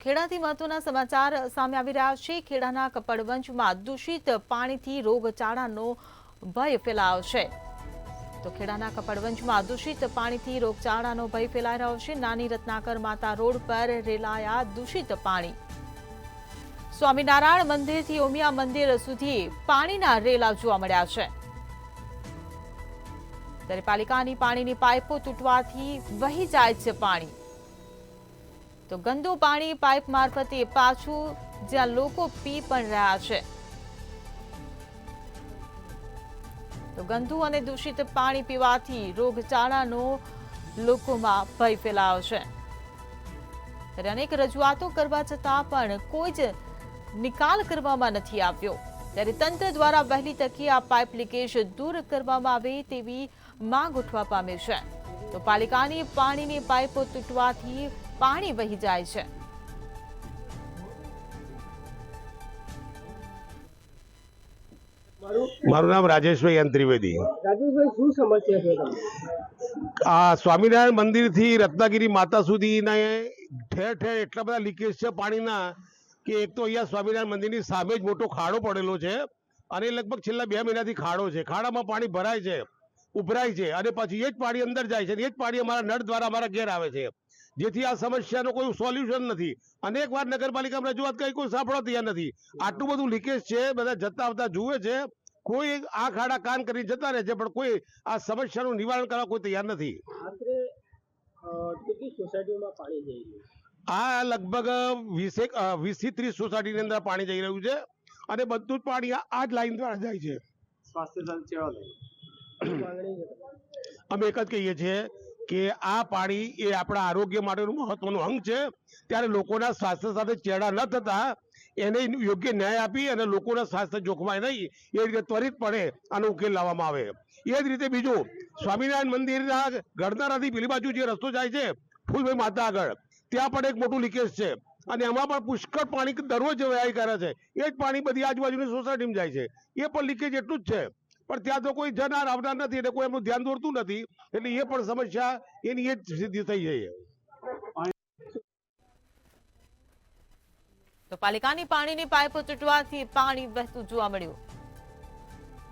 ખેડાથી મહત્વના સમાચાર સામે આવી રહ્યા છે। ખેડાના કપડવંજમાં દૂષિત પાણીથી રોગચાળાનો ભય ફેલાયો છે। તો ખેડાના કપડવંજમાં દૂષિત પાણીથી રોગચાળાનો ભય ફેલાઈ રહ્યો છે। નાની રત્નાકર માતા રોડ પર રેલાયા દૂષિત પાણી। સ્વામિનારાયણ મંદિરથી ઉમિયા મંદિર સુધી પાણીના રેલા જોવા મળ્યા છે। ત્યારે પાલિકાની પાણીની પાઇપો તૂટવાથી વહી જાય છે પાણી। તો ગંદુ પાણી પાઇપ મારફતે પાછું જ્યાં લોકો પી પણ રહ્યા છે। તો ગંદુ અને દૂષિત પાણી પીવાથી રોગચાળાનો લોકોમાં ભય ફેલાયો છે। ત્યારે અનેક રજૂઆતો કરવા છતાં પણ કોઈ જ નિકાલ કરવામાં નથી આવ્યો। ત્યારે તંત્ર દ્વારા વહેલી તકે આ પાઇપ લીકેજ દૂર કરવામાં આવે તેવી માંગ ઉઠવા પામી છે। તો પાલિકાની પાણીની પાઇપો તૂટવાથી પાણી વહી જાય છે। મારું નામ રાજેશભાઈ એન ત્રિવેદી। રાજેશભાઈ, શું સમસ્યા છે તમને? આ સ્વામિનારાયણ મંદિરથી રત્નાગીરી માતા સુધીના ઠેર ઠેર એટલા બધા લીકેજ છે પાણીના કે એક તો અહીંયા સ્વામિનારાયણ મંદિરની સામે જ મોટો ખાડો પડેલો છે અને લગભગ છેલ્લા 2 મહિનાથી ખાડો છે। ખાડામાં પાણી ભરાય છે, ઉભરાય છે અને પછી એ જ પાણી અંદર જાય છે અને એ જ પાણી અમારા નળ દ્વારા અમારા ઘેર આવે છે, જેથી આ સમસ્યાનો કોઈ સોલ્યુશન નથી। અનેક વાર નગરપાલિકામાં રજૂઆત કરી, કોઈ સાંભળવા તૈયાર નથી। આટલું બધું લીકેજ છે, બધા જતા આવતા જુએ છે, કોઈ આ ખાડા કાન કરી જતા રહે છે, પણ કોઈ આ સમસ્યાનું નિવારણ કરવા કોઈ તૈયાર નથી। આશરે કેટલી સોસાયટીઓમાં પાણી જઈ રહ્યું છે? આ લગભગ 20 થી 30 સોસાયટીની અંદર પાણી જઈ રહ્યું છે અને બધું જ પાણી આ જ લાઈન દ્વારા જાય છે। સ્વાસ્થ્ય તંત્ર માંગણી છે? અમે એક જ કહીએ છીએ કે આ પાણી એ આપણા આરોગ્ય માટેનું મહત્વનું અંગ છે। ત્યારે લોકોના સ્વાસ્થ્ય સાથે ચેડા ન થતા એને યોગ્ય ન્યાય આપી અને લોકોના સ્વાસ્થ્ય જોખમાય નહીં એ રીતે ત્વરિતપણે આનો ઉકેલ લાવવામાં આવે। એ જ રીતે બીજું, સ્વામિનારાયણ મંદિરના ગરનારાથી પેલી બાજુ જે રસ્તો જાય છે ફૂલભાઈ માતા આગળ, ત્યાં પણ એક મોટું લીકેજ છે અને એમાં પણ પુષ્કળ પાણી દરરોજ વહાઈ કરે છે। એ જ પાણી બધી આજુબાજુની સોસાયટીમાં જાય છે, એ પણ લીકેજ એટલું જ છે, પણ ત્યાં તો કોઈ જનાર આવનાર નથી એટલે કોઈ એમનું ધ્યાન દોરતું નથી, એટલે એ પણ સમસ્યા એની એ જ સિદ્ધિ થઈ જાય છે। તો પાલિકાની પાણીની પાઇપો તૂટવાથી પાણી વહેતું જોવા મળ્યું।